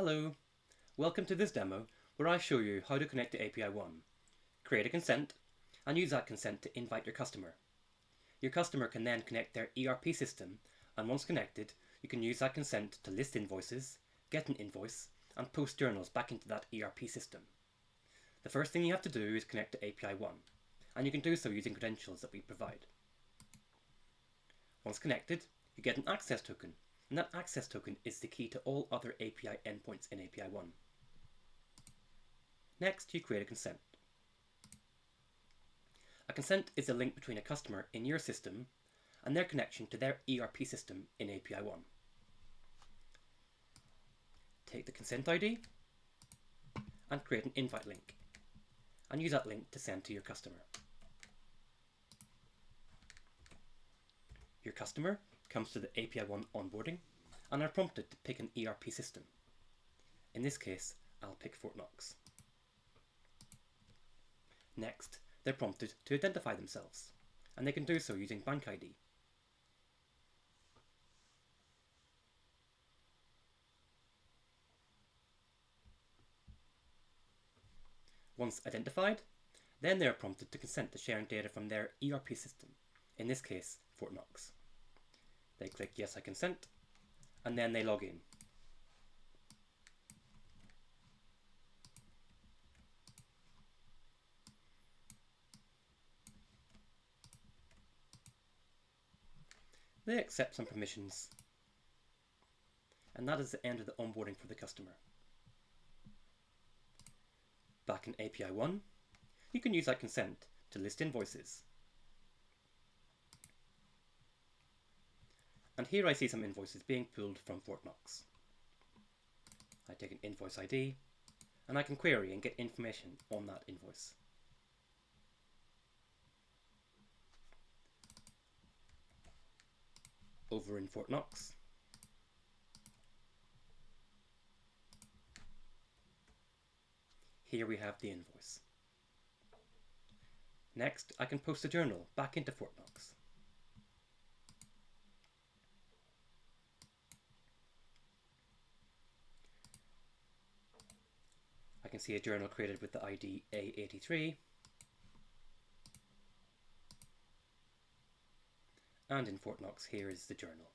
Hello, welcome to this demo where I show you how to connect to API1, create a consent, and use that consent to invite your customer. Your customer can then connect their ERP system, and once connected, you can use that consent to list invoices, get an invoice, and post journals back into that ERP system. The first thing you have to do is connect to API1, and you can do so using credentials that we provide. Once connected, you get an access token, and that access token is the key to all other API endpoints in API1. Next, you create a consent. A consent is a link between a customer in your system and their connection to their ERP system in API1. Take the consent ID and create an invite link, and use that link to send to your customer. Your customer comes to the API1 onboarding and are prompted to pick an ERP system. In this case, I'll pick Fortnox. Next, they're prompted to identify themselves, and they can do so using Bank ID. Once identified, then they are prompted to consent to sharing data from their ERP system, in this case, Fortnox. They click Yes, I consent, and then they log in. They accept some permissions, and that is the end of the onboarding for the customer. Back in API1, you can use that consent to list invoices. And here I see some invoices being pulled from Fortnox. I take an invoice ID, and I can query and get information on that invoice. Over in Fortnox, here we have the invoice. Next, I can post a journal back into Fortnox. I can see a journal created with the ID A83, and in Fortnox here is the journal.